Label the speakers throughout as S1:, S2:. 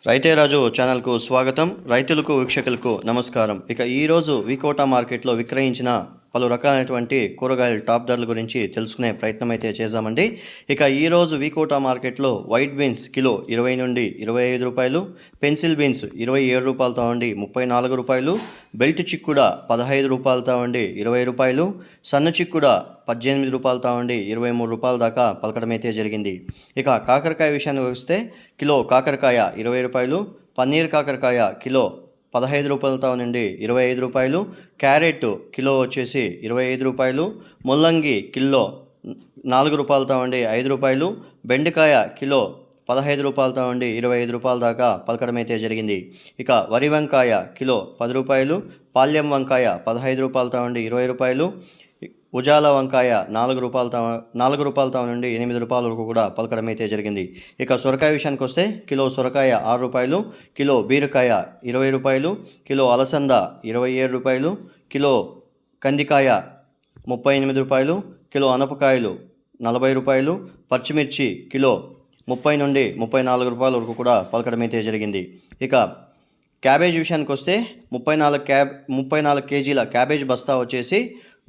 S1: రైతే రాజు ఛానల్కు స్వాగతం. రైతులకు వీక్షకులకు నమస్కారం. ఇక ఈరోజు వికోటా మార్కెట్లో విక్రయించిన పలు రకాలైనటువంటి కూరగాయల టాప్ ధరల గురించి తెలుసుకునే ప్రయత్నం అయితే చేద్దామండి. ఇక ఈరోజు వికోటా మార్కెట్లో వైట్ బీన్స్ కిలో 20 నుండి 25 రూపాయలు, పెన్సిల్ బీన్స్ 27 రూపాయలతో ఉండి 34 రూపాయలు, బెల్ట్ చిక్కుడ 15 రూపాయలతో ఉండి 20 రూపాయలు, సన్న చిక్కుడ 18 రూపాయలతో ఉండి 23 రూపాయల దాకా పలకడం అయితే జరిగింది. ఇక కాకరకాయ విషయానికి వస్తే కిలో కాకరకాయ 20 రూపాయలు, పన్నీర్ కాకరకాయ కిలో 15 రూపాయలతో నుండి 25 రూపాయలు, క్యారెట్ కిలో వచ్చేసి 25 రూపాయలు, ముల్లంగి కిలో 4 రూపాయలతో ఉండి 5 రూపాయలు, బెండకాయ కిలో 15 రూపాయలతో ఉండి 25 రూపాయల దాకా పలకడం అయితే జరిగింది. ఇక వరి వంకాయ కిలో 10 రూపాయలు, పాల్యం వంకాయ 15 రూపాయలతో ఉండి 20 రూపాయలు, ఉజాల వంకాయ 4 రూపాయలతో నుండి 8 రూపాయల వరకు కూడా పలకడం అయితే జరిగింది. ఇక సొరకాయ విషయానికి వస్తే కిలో సొరకాయ 6 రూపాయలు, కిలో బీరకాయ 20 రూపాయలు, కిలో అలసంద 27 రూపాయలు, కిలో కందికాయ 38 రూపాయలు, కిలో అనపకాయలు 40 రూపాయలు, పచ్చిమిర్చి కిలో 30 నుండి 34 రూపాయల వరకు కూడా పలకడం అయితే జరిగింది. ఇక క్యాబేజ్ విషయానికి వస్తే 34 కేజీల క్యాబేజ్ బస్తా వచ్చేసి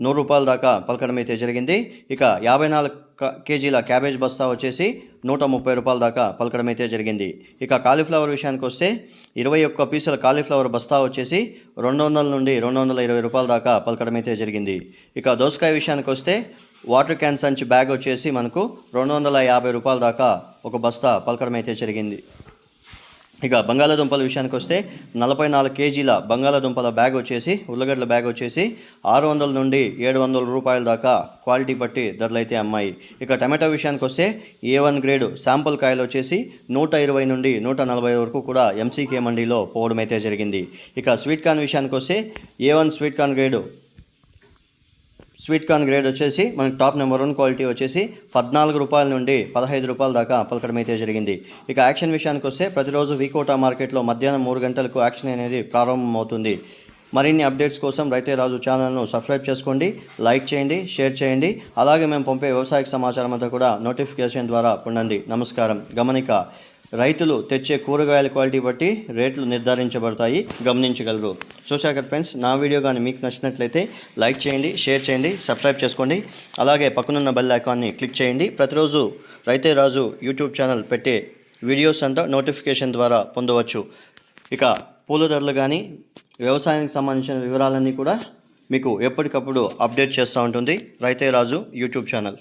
S1: 100 రూపాయల దాకా పలకడం అయితే జరిగింది. ఇక 54 కేజీల క్యాబేజ్ బస్తా వచ్చేసి 130 రూపాయల దాకా పలకడం అయితే జరిగింది. ఇక కాలీఫ్లవర్ విషయానికి వస్తే 21 పీసుల కాలీఫ్లవర్ బస్తా వచ్చేసి 200 నుండి 220 రూపాయల దాకా పలకడం అయితే జరిగింది. ఇక దోసకాయ విషయానికి వస్తే వాటర్ క్యాన్ సంచి బ్యాగ్ వచ్చేసి మనకు 250 రూపాయల దాకా ఒక బస్తా పలకడం అయితే జరిగింది. ఇక బంగాళాదుంపల విషయానికి వస్తే 44 కేజీల బంగాళాదుంపల బ్యాగ్ వచ్చేసి ఉల్లగడ్డల బ్యాగ్ వచ్చేసి 600 నుండి 700 రూపాయల దాకా క్వాలిటీ బట్టి ధరలు అయితే అమ్మాయి. ఇక టమాటో విషయానికి వస్తే A1 గ్రేడ్ శాంపుల్ కాయలు వచ్చేసి 120 నుండి 140 వరకు కూడా MCK మండీలో పోవడం అయితే జరిగింది. ఇక స్వీట్ కార్న్ విషయానికి వస్తే A1 స్వీట్ కార్న్ గ్రేడ్ వచ్చేసి మనకి టాప్ నెంబర్ 1 క్వాలిటీ వచ్చేసి 14 రూపాయల నుండి 15 రూపాయల దాకా పలకడం అయితే జరిగింది. ఇక యాక్షన్ విషయానికి వస్తే ప్రతిరోజు వికోటా మార్కెట్లో మధ్యాహ్నం 3 గంటలకు యాక్షన్ అనేది ప్రారంభమవుతుంది. మరిన్ని అప్డేట్స్ కోసం రైతే రాజు ఛానల్ను సబ్స్క్రైబ్ చేసుకోండి, లైక్ చేయండి, షేర్ చేయండి. అలాగే మేము పంపే వ్యవసాయ సమాచారం అంతా కూడా నోటిఫికేషన్ ద్వారా పొందండి. నమస్కారం. గమనిక, రైతులు తెచ్చే కూరగాయల క్వాలిటీ బట్టి రేట్లు నిర్ధారించబడతాయి, గమనించగలరు. చూశాక ఫ్రెండ్స్, నా వీడియో కానీ మీకు నచ్చినట్లయితే లైక్ చేయండి, షేర్ చేయండి, సబ్స్క్రైబ్ చేసుకోండి. అలాగే పక్కనున్న బెల్ ఐకాన్ని క్లిక్ చేయండి. ప్రతిరోజు రైతే రాజు యూట్యూబ్ ఛానల్ పెట్టే వీడియోస్ అంతా నోటిఫికేషన్ ద్వారా పొందవచ్చు. ఇక పూల ధరలు కానీ వ్యవసాయానికి సంబంధించిన వివరాలన్నీ కూడా మీకు ఎప్పటికప్పుడు అప్డేట్ చేస్తూ ఉంటుంది రైతే రాజు యూట్యూబ్ ఛానల్.